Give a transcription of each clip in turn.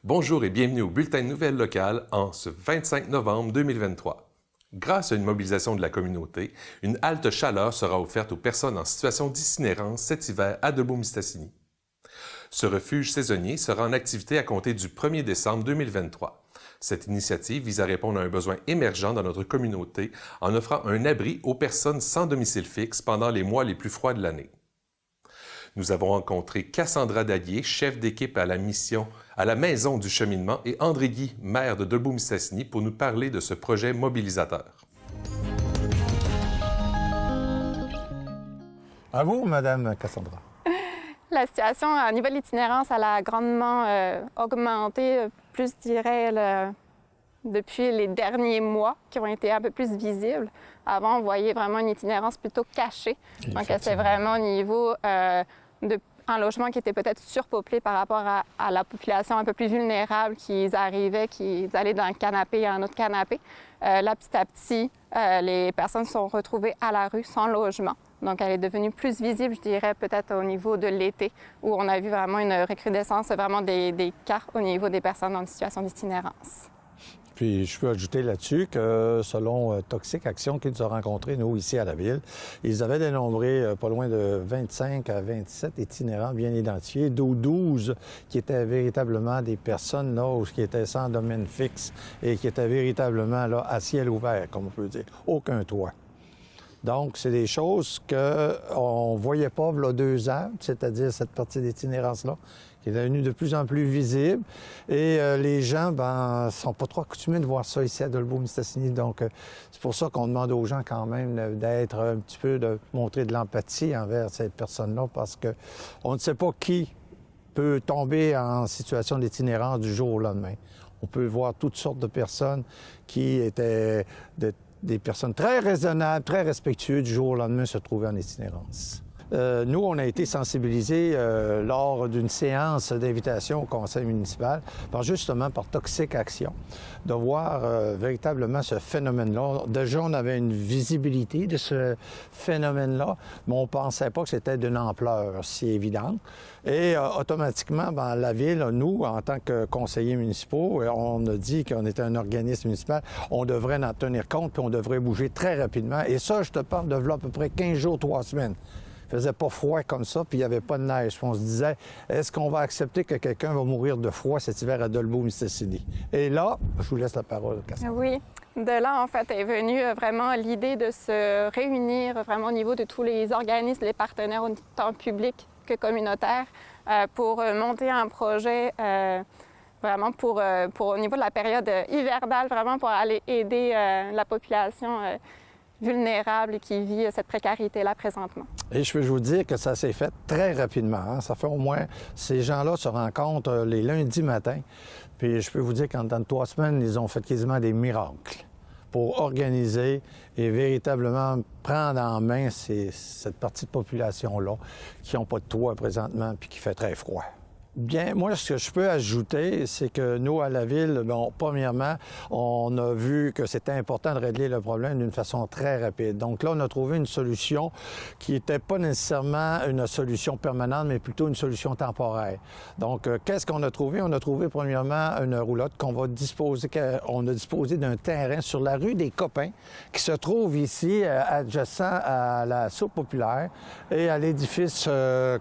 Bonjour et bienvenue au Bulletin de nouvelles locales en ce 25 novembre 2023. Grâce à une mobilisation de la communauté, une halte chaleur sera offerte aux personnes en situation d'itinérance cet hiver à Debout-Mistassini. Ce refuge saisonnier sera en activité à compter du 1er décembre 2023. Cette initiative vise à répondre à un besoin émergent dans notre communauté en offrant un abri aux personnes sans domicile fixe pendant les mois les plus froids de l'année. Nous avons rencontré Cassandra Dallier, chef d'équipe à la Maison du cheminement, et André Guy, maire de Debout-Mistassini, pour nous parler de ce projet mobilisateur. À vous, Madame Cassandra. La situation au niveau de l'itinérance, elle a grandement augmenté, plus je dirais, depuis les derniers mois, qui ont été un peu plus visibles. Avant, on voyait vraiment une itinérance plutôt cachée. Donc, c'est vraiment au niveau un logement qui était peut-être surpeuplé par rapport à la population un peu plus vulnérable qui arrivaient, qui allaient d'un canapé à un autre canapé. Là, petit à petit, les personnes sont retrouvées à la rue sans logement. Donc, elle est devenue plus visible, je dirais, peut-être au niveau de l'été, où on a vu vraiment une recrudescence vraiment des cas au niveau des personnes en situation d'itinérance. Puis, je peux ajouter là-dessus que selon Toxic Action qui nous a rencontrés, nous, ici à la ville, ils avaient dénombré pas loin de 25 à 27 itinérants bien identifiés, dont 12 qui étaient véritablement des personnes là, qui étaient sans domaine fixe et qui étaient véritablement là, à ciel ouvert, comme on peut dire, aucun toit. Donc, c'est des choses qu'on ne voyait pas il y a 2 ans, c'est-à-dire cette partie d'itinérance-là, qui est devenue de plus en plus visible. Et les gens, ne sont pas trop accoutumés de voir ça ici à Debout-Mistassini. Donc, c'est pour ça qu'on demande aux gens quand même d'être un petit peu, de montrer de l'empathie envers ces personnes-là, parce qu'on ne sait pas qui peut tomber en situation d'itinérance du jour au lendemain. On peut voir toutes sortes de personnes qui étaient des personnes très raisonnables, très respectueuses, du jour au lendemain se trouver en itinérance. Nous, on a été sensibilisés lors d'une séance d'invitation au conseil municipal, justement par Toxic Action, de voir véritablement ce phénomène-là. Déjà, on avait une visibilité de ce phénomène-là, mais on ne pensait pas que c'était d'une ampleur si évidente. Et automatiquement, la Ville, nous, en tant que conseillers municipaux, on a dit qu'on était un organisme municipal, on devrait en tenir compte, puis on devrait bouger très rapidement. Et ça, je te parle de là à peu près 15 jours, 3 semaines. Il faisait pas froid comme ça, puis il n'y avait pas de neige. Puis on se disait, est-ce qu'on va accepter que quelqu'un va mourir de froid cet hiver à Debout-Mistassini? Et là, je vous laisse la parole, Cassandra. Oui. De là, en fait, est venue vraiment l'idée de se réunir vraiment au niveau de tous les organismes, les partenaires, autant publics que communautaires, pour monter un projet vraiment pour au niveau de la période hivernale, vraiment pour aller aider la population vulnérable qui vit cette précarité-là présentement. Et je peux vous dire que ça s'est fait très rapidement. Hein? Ça fait au moins... Ces gens-là se rencontrent les lundis matins. Puis je peux vous dire qu'en dans 3 semaines, ils ont fait quasiment des miracles pour organiser et véritablement prendre en main cette partie de population-là qui n'ont pas de toit présentement puis qui fait très froid. Bien, moi, ce que je peux ajouter, c'est que nous, à la Ville, premièrement, on a vu que c'était important de régler le problème d'une façon très rapide. Donc là, on a trouvé une solution qui n'était pas nécessairement une solution permanente, mais plutôt une solution temporaire. Donc, qu'est-ce qu'on a trouvé? On a trouvé, premièrement, une roulotte qu'on va disposer, on a disposé d'un terrain sur la rue des Copains, qui se trouve ici, adjacent à la soupe populaire et à l'édifice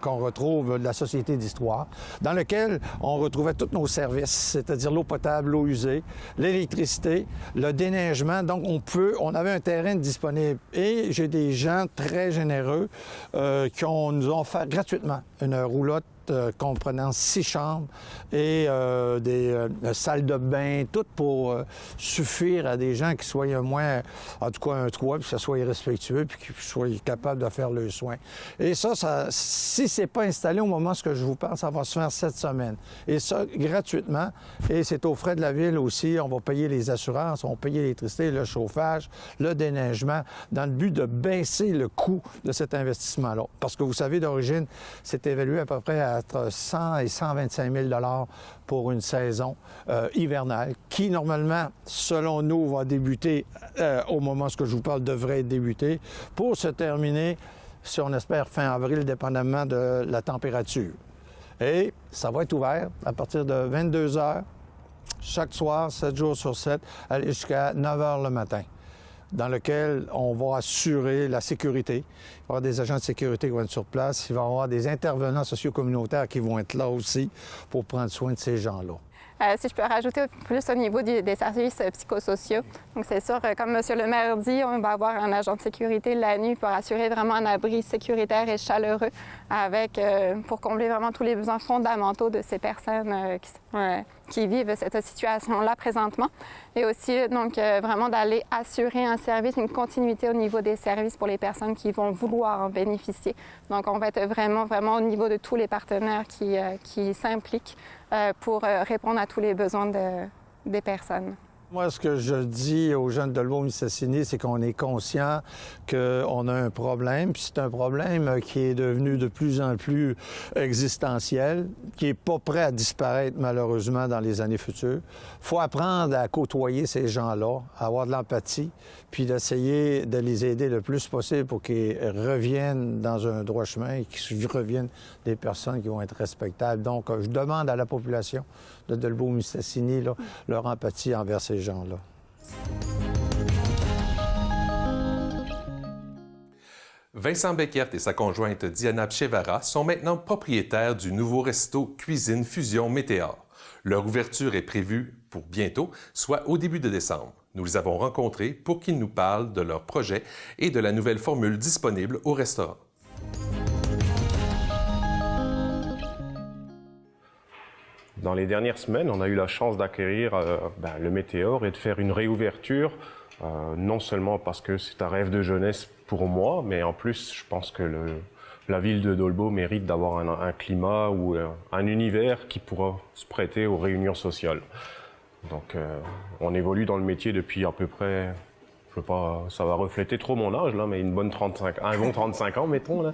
qu'on retrouve de la Société d'histoire, dans lequel on retrouvait tous nos services, c'est-à-dire l'eau potable, l'eau usée, l'électricité, le déneigement. Donc, on avait un terrain disponible. Et j'ai des gens très généreux qui nous ont offert gratuitement une roulotte comprenant 6 chambres et des salles de bain, tout pour suffire à des gens qui soient moins, en tout cas un toit, puis que ça soit respectueux, puis qu'ils soient capables de faire leurs soins. Et ça si c'est pas installé au moment où je vous parle, ça va se faire cette semaine. Et ça, gratuitement. Et c'est aux frais de la Ville aussi. On va payer les assurances, on va payer l'électricité, le chauffage, le déneigement, dans le but de baisser le coût de cet investissement-là. Parce que vous savez, d'origine, c'est évalué à peu près à entre 100 et 125 000 $ pour une saison hivernale, qui, normalement, selon nous, va débuter au moment où je vous parle, devrait débuter, pour se terminer, si on espère, fin avril, dépendamment de la température. Et ça va être ouvert à partir de 22 h chaque soir, 7 jours sur 7, aller jusqu'à 9 heures le matin, dans lequel on va assurer la sécurité. Il va y avoir des agents de sécurité qui vont être sur place. Il va y avoir des intervenants socio-communautaires qui vont être là aussi pour prendre soin de ces gens-là. Si je peux rajouter plus au niveau des services psychosociaux. Donc, c'est sûr, comme M. le maire dit, on va avoir un agent de sécurité la nuit pour assurer vraiment un abri sécuritaire et chaleureux pour combler vraiment tous les besoins fondamentaux de ces personnes qui vivent cette situation-là présentement. Et aussi, donc, vraiment d'aller assurer un service, une continuité au niveau des services pour les personnes qui vont vouloir en bénéficier. Donc, on va être vraiment au niveau de tous les partenaires qui s'impliquent pour répondre à tous les besoins des personnes. Moi, ce que je dis aux jeunes de Dolbeau-Mistassini, c'est qu'on est conscient qu'on a un problème, puis c'est un problème qui est devenu de plus en plus existentiel, qui n'est pas prêt à disparaître malheureusement dans les années futures. Il faut apprendre à côtoyer ces gens-là, à avoir de l'empathie, puis d'essayer de les aider le plus possible pour qu'ils reviennent dans un droit chemin et qu'ils reviennent des personnes qui vont être respectables. Donc, je demande à la population de Dolbeau-Mistassini leur empathie envers ces gens-là. Vincent Beckert et sa conjointe Diana Pchevara sont maintenant propriétaires du nouveau resto Cuisine Fusion Météor. Leur ouverture est prévue pour bientôt, soit au début de décembre. Nous les avons rencontrés pour qu'ils nous parlent de leur projet et de la nouvelle formule disponible au restaurant. Dans les dernières semaines, on a eu la chance d'acquérir le Météor et de faire une réouverture, non seulement parce que c'est un rêve de jeunesse pour moi, mais en plus, je pense que la ville de Dolbeau mérite d'avoir un climat ou un univers qui pourra se prêter aux réunions sociales. Donc, on évolue dans le métier depuis à peu près, je sais pas, ça va refléter trop mon âge là, mais un bon 35 ans, mettons là.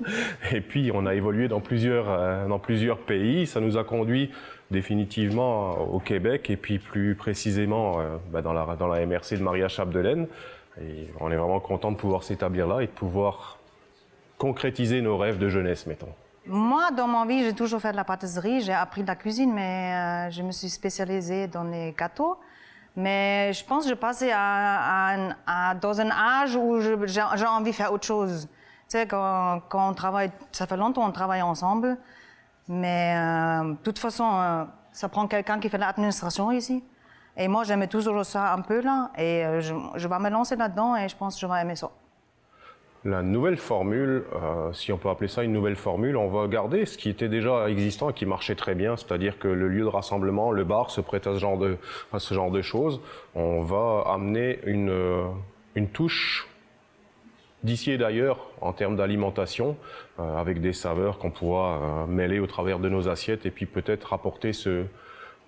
Et puis, on a évolué dans plusieurs pays. Ça nous a conduit définitivement au Québec et puis plus précisément dans la MRC de Maria-Chapdelaine. Et on est vraiment content de pouvoir s'établir là et de pouvoir concrétiser nos rêves de jeunesse, mettons. Moi, dans ma vie, j'ai toujours fait de la pâtisserie. J'ai appris de la cuisine, mais je me suis spécialisée dans les gâteaux. Mais je pense que je passais dans un âge où j'ai envie de faire autre chose. Tu sais, quand on travaille, ça fait longtemps qu'on travaille ensemble. Mais de toute façon, ça prend quelqu'un qui fait l'administration ici. Et moi, j'aimais toujours ça un peu là. Et je vais me lancer là-dedans et je pense que je vais aimer ça. La nouvelle formule, si on peut appeler ça une nouvelle formule, on va garder ce qui était déjà existant et qui marchait très bien, c'est-à-dire que le lieu de rassemblement, le bar se prête à ce genre de choses. On va amener une touche d'ici et d'ailleurs en termes d'alimentation, avec des saveurs qu'on pourra mêler au travers de nos assiettes et puis peut-être apporter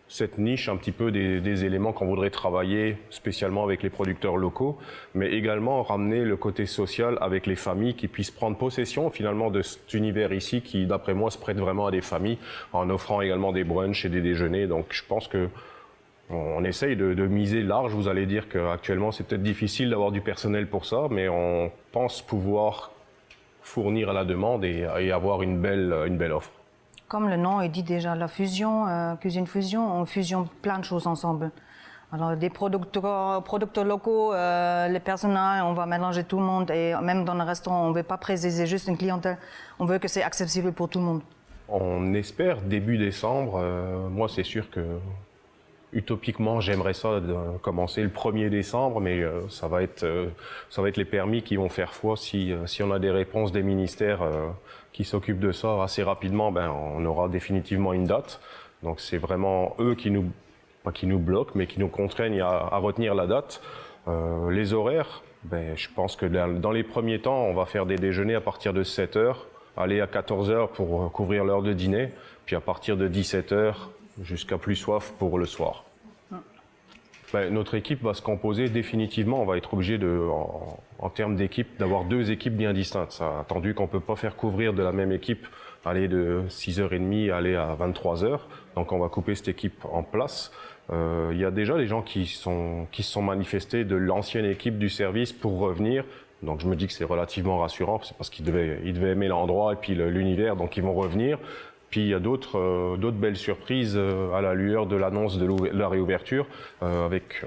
cette niche un petit peu des éléments qu'on voudrait travailler spécialement avec les producteurs locaux, mais également ramener le côté social avec les familles qui puissent prendre possession finalement de cet univers ici qui, d'après moi, se prête vraiment à des familles en offrant également des brunchs et des déjeuners. Donc je pense que on essaye de miser large. Vous allez dire qu'actuellement c'est peut-être difficile d'avoir du personnel pour ça, mais on pense pouvoir fournir à la demande et avoir une belle offre. Comme le nom il dit déjà, la fusion, cuisine fusion, on fusionne plein de choses ensemble. Alors des producteurs locaux, les personnels, on va mélanger tout le monde et même dans le restaurant, on ne veut pas préciser juste une clientèle, on veut que c'est accessible pour tout le monde. On espère début décembre. Moi, c'est sûr que utopiquement, j'aimerais ça commencer le 1er décembre, mais ça va être les permis qui vont faire foi. Si on a des réponses des ministères qui s'occupent de ça assez rapidement, on aura définitivement une date. Donc c'est vraiment eux qui nous bloquent, mais qui nous contraignent à retenir la date. Les horaires, je pense que dans les premiers temps, on va faire des déjeuners à partir de 7h, aller à 14h pour couvrir l'heure de dîner, puis à partir de 17h jusqu'à plus soif pour le soir. Notre équipe va se composer définitivement, on va être obligé en termes d'équipe, d'avoir 2 équipes bien distinctes. Ça, attendu qu'on ne peut pas faire couvrir de la même équipe, aller de 6h30, aller à 23h. Donc on va couper cette équipe en place. Il y a déjà des gens qui se sont manifestés de l'ancienne équipe du service pour revenir. Donc je me dis que c'est relativement rassurant, c'est parce qu'ils devaient aimer l'endroit et puis l'univers, donc ils vont revenir. Puis il y a d'autres belles surprises à la lueur de l'annonce de la réouverture, avec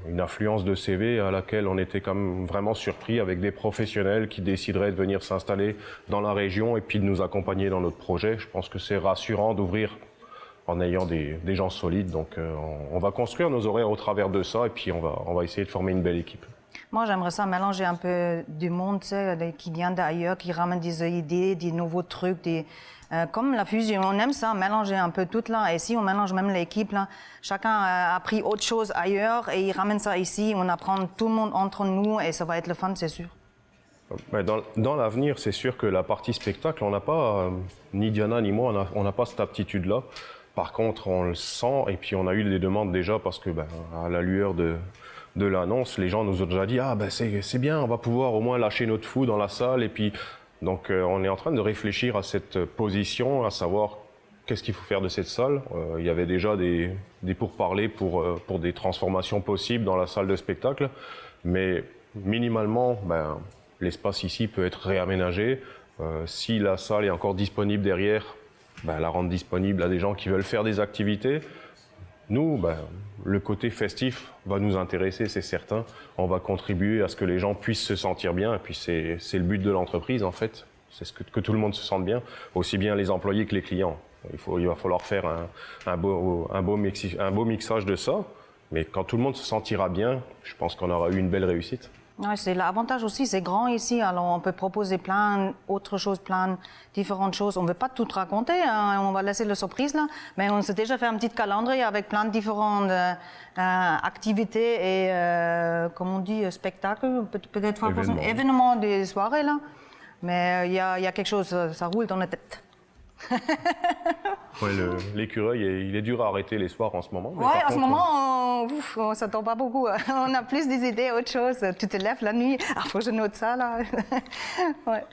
une affluence de CV à laquelle on était quand même vraiment surpris, avec des professionnels qui décideraient de venir s'installer dans la région et puis de nous accompagner dans notre projet. Je pense que c'est rassurant d'ouvrir en ayant des gens solides. Donc on va construire nos horaires au travers de ça et puis on va essayer de former une belle équipe. Moi, j'aimerais ça mélanger un peu du monde, tu sais, qui vient d'ailleurs, qui ramène des idées, des nouveaux trucs, comme la fusion. On aime ça, mélanger un peu tout là. Et si on mélange même l'équipe, là, chacun a appris autre chose ailleurs et il ramène ça ici. On apprend tout le monde entre nous et ça va être le fun, c'est sûr. Dans l'avenir, c'est sûr que la partie spectacle, on n'a pas, ni Diana ni moi, on n'a pas cette aptitude-là. Par contre, on le sent et puis on a eu des demandes déjà parce que à la lueur de l'annonce, les gens nous ont déjà dit « Ah, c'est bien, on va pouvoir au moins lâcher notre fou dans la salle. » Et puis, donc, on est en train de réfléchir à cette position, à savoir qu'est-ce qu'il faut faire de cette salle. Il y avait déjà des pourparlers pour des transformations possibles dans la salle de spectacle. Mais minimalement, l'espace ici peut être réaménagé. Si la salle est encore disponible derrière, la rendre disponible à des gens qui veulent faire des activités. Nous, le côté festif va nous intéresser, c'est certain. On va contribuer à ce que les gens puissent se sentir bien. Et puis c'est le but de l'entreprise, en fait. C'est que tout le monde se sente bien, aussi bien les employés que les clients. Il va falloir faire un beau mixage de ça. Mais quand tout le monde se sentira bien, je pense qu'on aura eu une belle réussite. Ouais, c'est l'avantage aussi, c'est grand ici, alors on peut proposer plein d'autres choses, plein différentes choses. On ne veut pas tout raconter, hein, on va laisser la surprise là, mais on s'est déjà fait un petit calendrier avec plein de différentes activités et, comme on dit, spectacles, peut-être événements des soirées là. Mais il y a quelque chose, ça roule dans la tête. Ouais, l'écureuil, il est dur à arrêter les soirs en ce moment. Oui, en ce moment, on ne s'attend pas beaucoup. On a plus des idées, autre chose. Tu te lèves la nuit, faut que je note ça là. Ouais.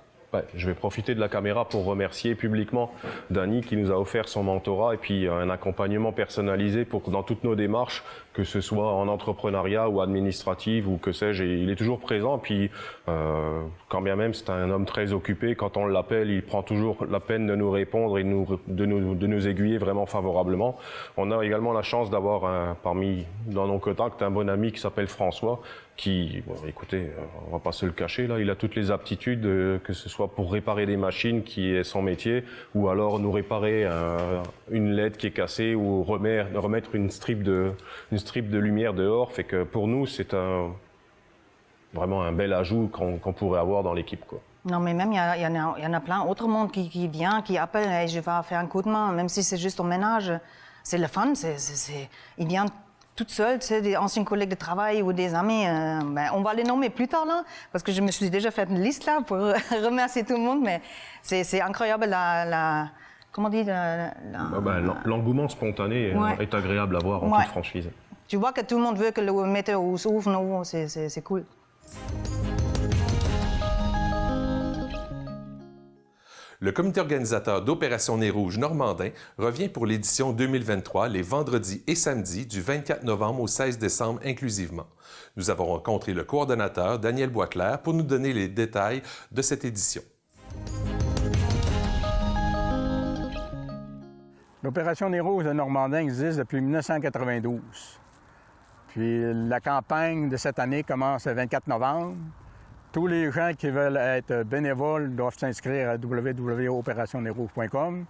Je vais profiter de la caméra pour remercier publiquement Dany qui nous a offert son mentorat et puis un accompagnement personnalisé dans toutes nos démarches, que ce soit en entrepreneuriat ou administrative ou que sais-je. Il est toujours présent. Puis, quand bien même c'est un homme très occupé, quand on l'appelle, il prend toujours la peine de nous répondre et de nous aiguiller vraiment favorablement. On a également la chance d'avoir dans nos contacts un bon ami qui s'appelle François, qui, écoutez, on va pas se le cacher, là, il a toutes les aptitudes, que ce soit pour réparer des machines, qui est son métier, ou alors nous réparer une LED qui est cassée, ou remettre une strip de lumière dehors. Fait que pour nous, c'est vraiment un bel ajout qu'on pourrait avoir dans l'équipe, quoi. Non, mais même, il y en a plein d'autres monde qui vient, qui appelle, hey, je vais faire un coup de main, même si c'est juste au ménage. C'est le fun, il vient toute seule, tu sais, des anciens collègues de travail ou des amis. On va les nommer plus tard, là, parce que je me suis déjà fait une liste, là, pour remercier tout le monde, mais c'est incroyable, comment on dit, l'engouement spontané est agréable à voir en toute franchise. Tu vois que tout le monde veut que le météo s'ouvre, c'est cool. Le comité organisateur d'Opération Nez Rouge Normandin revient pour l'édition 2023 les vendredis et samedis du 24 novembre au 16 décembre inclusivement. Nous avons rencontré le coordonnateur Daniel Boisclair pour nous donner les détails de cette édition. L'Opération Nez Rouge de Normandin existe depuis 1992. Puis la campagne de cette année commence le 24 novembre. Tous les gens qui veulent être bénévoles doivent s'inscrire à www.opérationnezrouge.com.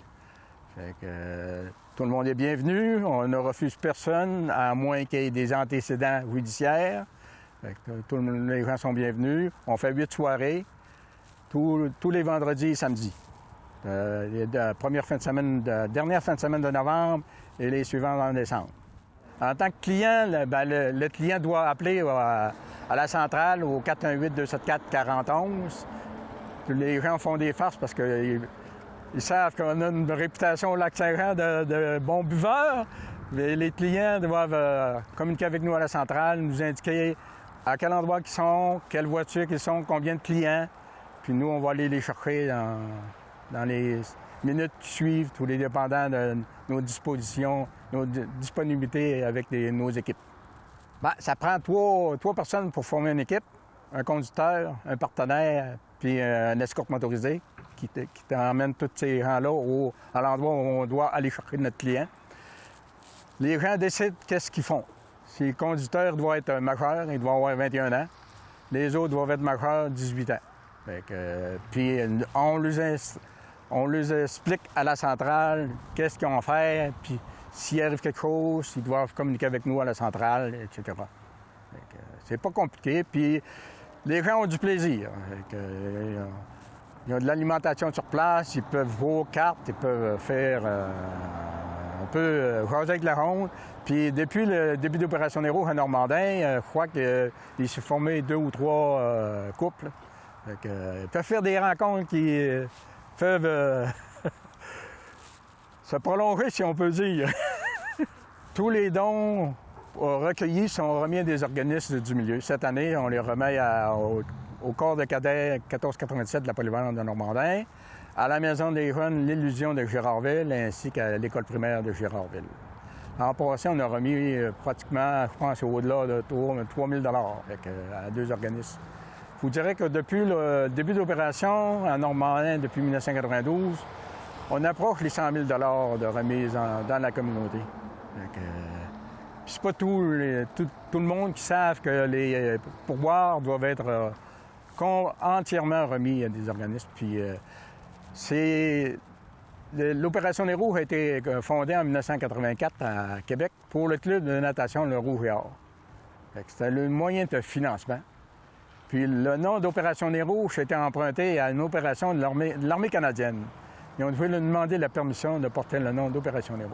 Tout le monde est bienvenu. On ne refuse personne, à moins qu'il y ait des antécédents judiciaires. Tous les gens sont bienvenus. On fait 8 soirées, tous les vendredis et samedis. La dernière fin de semaine de novembre et les suivantes en décembre. En tant que client, le client doit appeler à la centrale au 418-274-4011. Les gens font des farces parce qu'ils savent qu'on a une réputation au Lac-Saint-Jean de bons buveurs. Mais les clients doivent communiquer avec nous à la centrale, nous indiquer à quel endroit ils sont, quelle voiture ils sont, combien de clients. Puis nous, on va aller les chercher dans les minutes qui suivent, tous les dépendants de nos dispositions, nos disponibilités avec nos équipes. Ça prend trois personnes pour former une équipe, un conducteur, un partenaire, puis un escorte motorisé qui t'emmène tous ces gens-là à l'endroit où on doit aller chercher notre client. Les gens décident qu'est-ce qu'ils font. Si le conducteur doit être majeur, il doit avoir 21 ans. Les autres doivent être majeurs, 18 ans. Puis on les explique à la centrale qu'est-ce qu'ils ont à faire, puis s'il arrive quelque chose, ils doivent communiquer avec nous à la centrale, etc. C'est pas compliqué, puis les gens ont du plaisir. Il y a de l'alimentation sur place, ils peuvent jouer aux cartes, ils peuvent faire... on peut jaser avec la ronde. Puis depuis le début d'Opération Héros à Normandin, je crois qu'il s'est formé 2 ou 3 couples. Ils peuvent faire des rencontres qui peuvent se prolonger, si on peut dire. Tous les dons recueillis sont remis à des organismes du milieu. Cette année, on les remet au corps de cadets 1487 de la polyvalente de Normandin, à la Maison des jeunes L'Illusion de Gérardville, ainsi qu'à l'école primaire de Gérardville. En passé, on a remis pratiquement, je pense, au-delà de 3 000 à 2 organismes. Je vous dirais que depuis le début de l'opération à Normandin, depuis 1992, on approche les 100 000 de remise dans la communauté. C'est pas tout le monde qui savent que les pourboires doivent être entièrement remis à des organismes. Puis l'Opération des Rouges a été fondée en 1984 à Québec pour le club de natation Le Rouge et Or. C'était le moyen de financement. Puis le nom d'Opération des Rouges a été emprunté à une opération de l'armée canadienne. Ils ont dû leur demander la permission de porter le nom d'Opération des Rouges.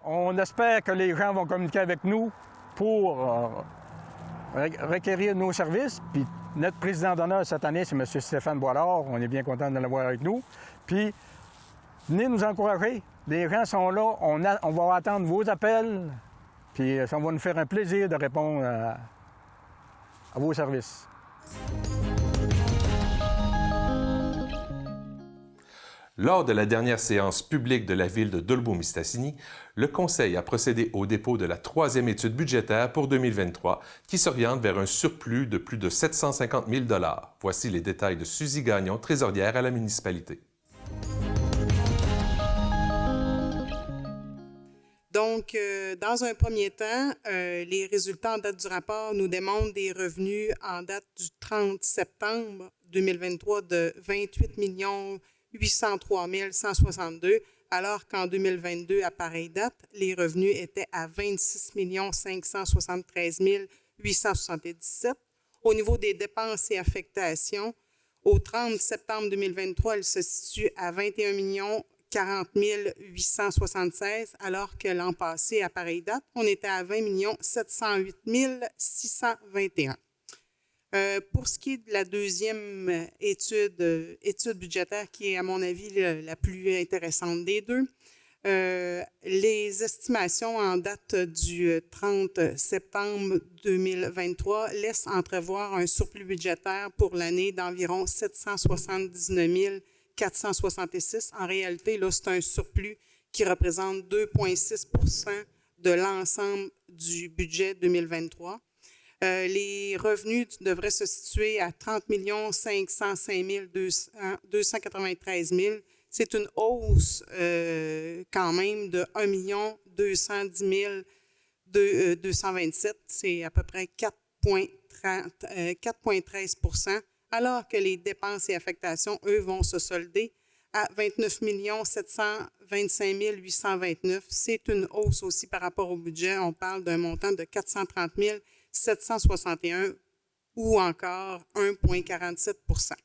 On espère que les gens vont communiquer avec nous pour requérir nos services. Puis notre président d'honneur cette année, c'est M. Stéphane Boilard. On est bien content de l'avoir avec nous. Puis venez nous encourager. Les gens sont là. On va attendre vos appels. Puis ça va nous faire un plaisir de répondre à vos services. Lors de la dernière séance publique de la ville de Dolbeau-Mistassini, le Conseil a procédé au dépôt de la 3e étude budgétaire pour 2023 qui s'oriente vers un surplus de plus de 750 000 $. Voici les détails de Suzy Gagnon, trésorière à la municipalité. Donc, dans un premier temps, les résultats en date du rapport nous démontrent des revenus en date du 30 septembre 2023 de 28 803 162, alors qu'en 2022, à pareille date, les revenus étaient à 26 573 877. Au niveau des dépenses et affectations, au 30 septembre 2023, elles se situent à 21 40 876, alors que l'an passé, à pareille date, on était à 20 708 621. Pour ce qui est de la deuxième étude budgétaire, qui est à mon avis la plus intéressante des deux, les estimations en date du 30 septembre 2023 laissent entrevoir un surplus budgétaire pour l'année d'environ 779 466. En réalité, là, c'est un surplus qui représente 2,6 % de l'ensemble du budget 2023. Les revenus devraient se situer à 30 505 293 000. C'est une hausse quand même de 1 210 227. C'est à peu près 4,13 %, alors que les dépenses et affectations, eux, vont se solder à 29 725 829. C'est une hausse aussi par rapport au budget. On parle d'un montant de 430 761 ou encore 1,47 %.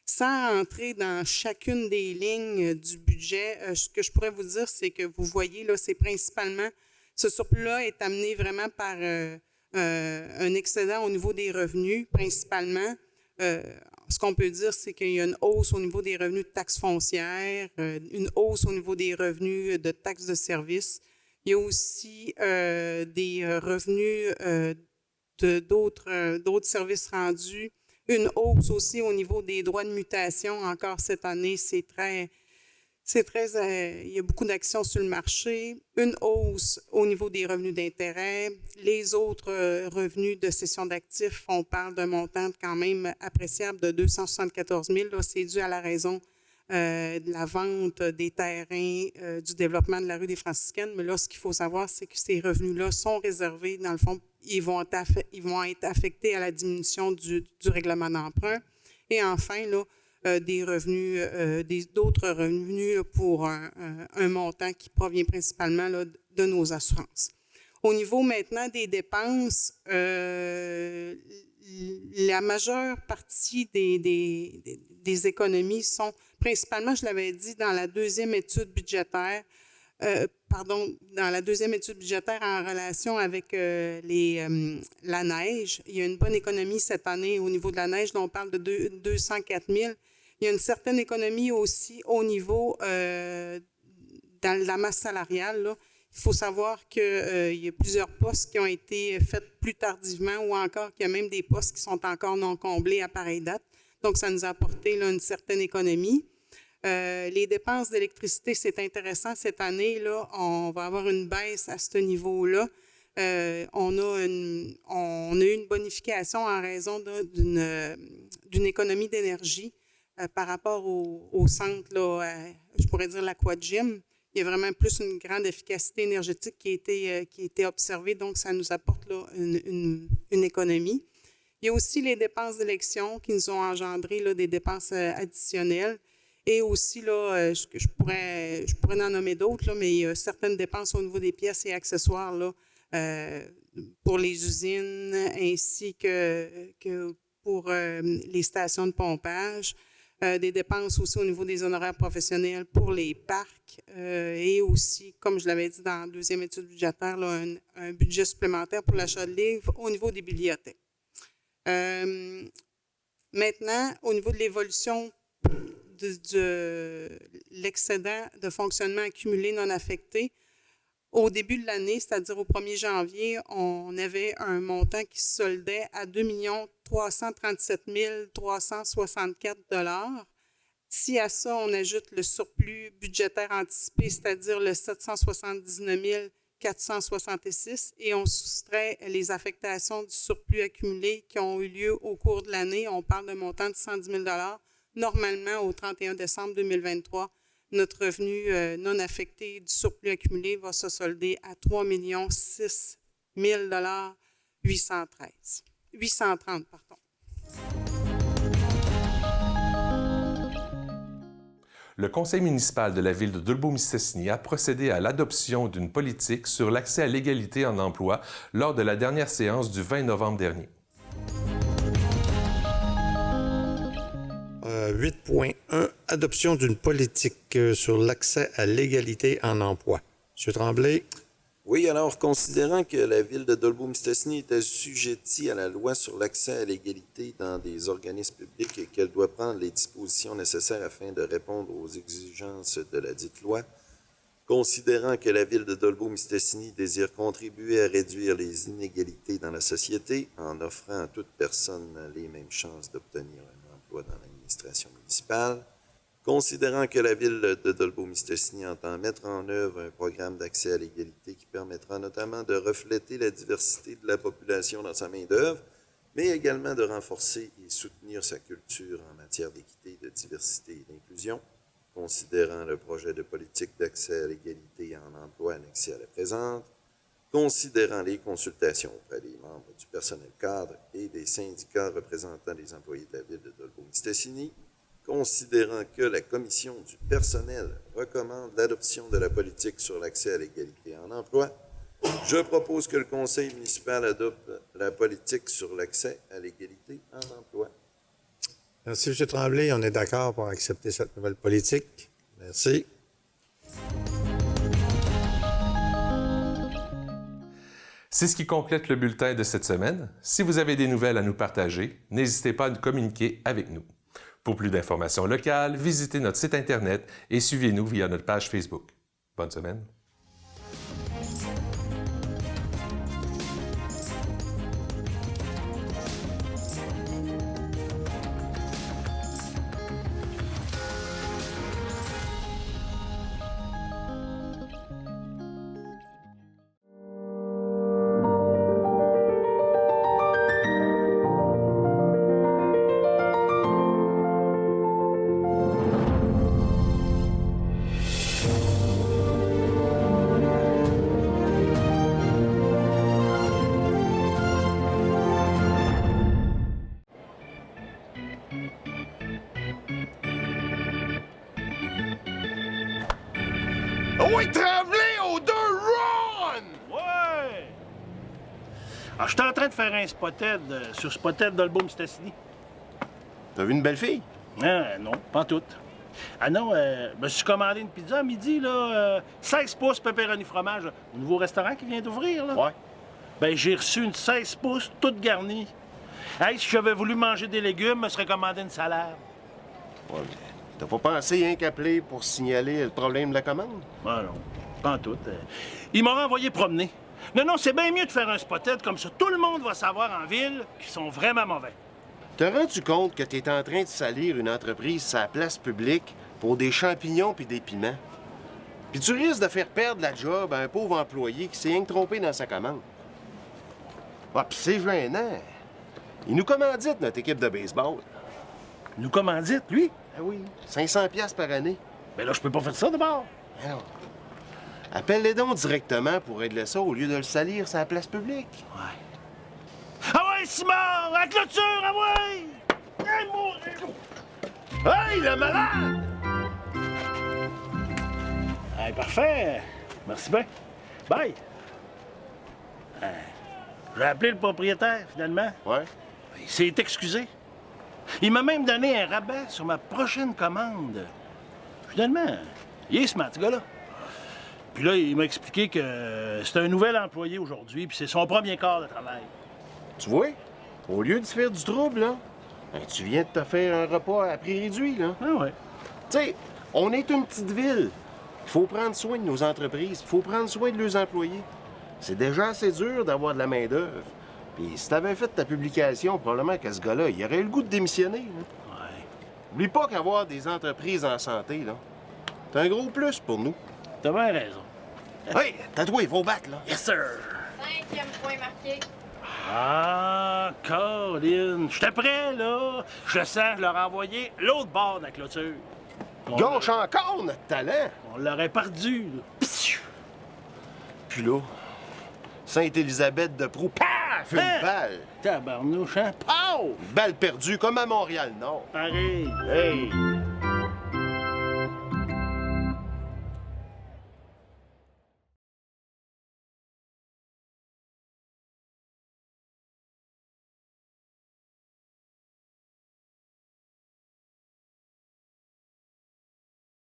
Sans entrer dans chacune des lignes du budget, ce que je pourrais vous dire, c'est que vous voyez, là, c'est principalement, ce surplus-là est amené vraiment par un excédent au niveau des revenus, principalement. Ce qu'on peut dire, c'est qu'il y a une hausse au niveau des revenus de taxes foncières, une hausse au niveau des revenus de taxes de services. Il y a aussi des revenus d'autres services rendus. Une hausse aussi au niveau des droits de mutation. Encore cette année, il y a beaucoup d'actions sur le marché. Une hausse au niveau des revenus d'intérêt. Les autres revenus de cession d'actifs, on parle d'un montant quand même appréciable de 274 000. Là, c'est dû à la raison de la vente des terrains, du développement de la rue des Franciscaines. Mais là, ce qu'il faut savoir, c'est que ces revenus-là sont réservés. Dans le fond, ils vont être affectés à la diminution du règlement d'emprunt. Et enfin, là, des revenus, d'autres revenus là, pour un montant qui provient principalement là, de nos assurances. Au niveau maintenant des dépenses, la majeure partie des économies sont principalement, je l'avais dit, dans la deuxième étude budgétaire, dans la deuxième étude budgétaire en relation avec la neige. Il y a une bonne économie cette année au niveau de la neige, dont on parle de 204 000. Il y a une certaine économie aussi au niveau dans la masse salariale, là. Il faut savoir qu'il y a plusieurs postes qui ont été faits plus tardivement ou encore qu'il y a même des postes qui sont encore non comblés à pareille date. Donc, ça nous a apporté là, une certaine économie. Les dépenses d'électricité, c'est intéressant. Cette année, là, on va avoir une baisse à ce niveau-là. On a eu une bonification en raison d'une économie d'énergie par rapport au centre, là, je pourrais dire l'Aquagym. Il y a vraiment plus une grande efficacité énergétique qui a été observée, donc ça nous apporte là, une économie. Il y a aussi les dépenses d'élection qui nous ont engendré là, des dépenses additionnelles. Et aussi, là, je pourrais en nommer d'autres, là, mais il y a certaines dépenses au niveau des pièces et accessoires là, pour les usines ainsi que pour les stations de pompage. Des dépenses aussi au niveau des honoraires professionnels pour les parcs et aussi, comme je l'avais dit dans la deuxième étude budgétaire, là, un budget supplémentaire pour l'achat de livres au niveau des bibliothèques. Maintenant, au niveau de l'évolution de l'excédent de fonctionnement accumulé non affecté, au début de l'année, c'est-à-dire au 1er janvier, on avait un montant qui se soldait à 2 337 364 $. Si à ça, on ajoute le surplus budgétaire anticipé, c'est-à-dire le 779 466, et on soustrait les affectations du surplus accumulé qui ont eu lieu au cours de l'année, on parle d'un montant de 110 000 $. Normalement, au 31 décembre 2023, notre revenu non affecté du surplus accumulé va se solder à 3 006 000 830. Le conseil municipal de la ville de Dolbeau-Mistassini a procédé à l'adoption d'une politique sur l'accès à l'égalité en emploi lors de la dernière séance du 20 novembre dernier. 8.1, adoption d'une politique sur l'accès à l'égalité en emploi. M. Tremblay. Oui, alors, considérant que la ville de Dolbeau-Mistassini est assujettie à la loi sur l'accès à l'égalité dans des organismes publics et qu'elle doit prendre les dispositions nécessaires afin de répondre aux exigences de la dite loi, considérant que la ville de Dolbeau-Mistassini désire contribuer à réduire les inégalités dans la société en offrant à toute personne les mêmes chances d'obtenir un emploi dans l'administration municipale, considérant que la ville de Dolbeau-Mistassini entend mettre en œuvre un programme d'accès à l'égalité qui permettra notamment de refléter la diversité de la population dans sa main-d'œuvre, mais également de renforcer et soutenir sa culture en matière d'équité, de diversité et d'inclusion, considérant le projet de politique d'accès à l'égalité en emploi annexé à la présente, considérant les consultations auprès des membres du personnel cadre et des syndicats représentant les employés de la ville de Dolbeau-Mistassini, considérant que la Commission du personnel recommande l'adoption de la politique sur l'accès à l'égalité en emploi, je propose que le Conseil municipal adopte la politique sur l'accès à l'égalité en emploi. Merci, M. Tremblay. On est d'accord pour accepter cette nouvelle politique. Merci. C'est ce qui complète le bulletin de cette semaine. Si vous avez des nouvelles à nous partager, n'hésitez pas à nous communiquer avec nous. Pour plus d'informations locales, visitez notre site Internet et suivez-nous via notre page Facebook. Bonne semaine. Toi, Tremblay, aux 2 runs! Ouais! Ah, je suis en train de faire un spotted sur Spotted d'Album Stastny. T'as vu une belle fille? Ah, non, pas toutes. Ah non, je me suis commandé une pizza à midi, là, 16 pouces pepperoni fromage, au nouveau restaurant qui vient d'ouvrir, là. Ouais. Ben, j'ai reçu une 16 pouces toute garnie. Hey, si j'avais voulu manger des légumes, je me serais commandé une salade. Ouais, mais t'as pas pensé rien qu'appeler pour signaler le problème de la commande? Ah non, pas en tout. Ils m'ont renvoyé promener. Non, c'est bien mieux de faire un spotted, comme ça tout le monde va savoir en ville qu'ils sont vraiment mauvais. Te rends-tu compte que t'es en train de salir une entreprise sur la place publique pour des champignons puis des piments? Puis tu risques de faire perdre la job à un pauvre employé qui s'est rien que trompé dans sa commande. Ah, puis c'est gênant. Il nous commandite notre équipe de baseball. Il nous commandite, lui? Ah oui, 500$ par année. Ben là, je peux pas faire ça d'abord. Ah non. Appelle-les donc directement pour régler ça au lieu de le salir sur la place publique. Ouais. Ah ouais, Simon! À la clôture, ah ouais! Hey, mon... Hey, le malade! Hey, parfait. Merci bien. Bye. J'ai appelé le propriétaire, finalement. Ouais. Il s'est excusé. Il m'a même donné un rabais sur ma prochaine commande. Finalement, il est smart, ce gars-là. Puis là, il m'a expliqué que c'est un nouvel employé aujourd'hui, puis c'est son premier quart de travail. Tu vois? Au lieu de se faire du trouble, là, ben, tu viens de te faire un repas à prix réduit, là. Ah ouais. Tu sais, on est une petite ville. Il faut prendre soin de nos entreprises. Il faut prendre soin de leurs employés. C'est déjà assez dur d'avoir de la main-d'œuvre. Puis si t'avais fait ta publication, probablement que ce gars-là, il aurait eu le goût de démissionner. Là. Ouais. Oublie pas qu'avoir des entreprises en santé, là, c'est un gros plus pour nous. T'as bien raison. Hey, tatoué, il faut battre, là. Yes, sir! 5e point marqué. Ah, Colin, j'étais prêt, là. Je sens leur envoyer l'autre bord de la clôture. Gauche encore, notre talent. On l'aurait perdu, là. Psiou. Puis là, Sainte-Élisabeth de Proulx, paf, une balle. Tabarnouche, hein? Pow! Une balle perdue, comme à Montréal-Nord. Pareil. Hey!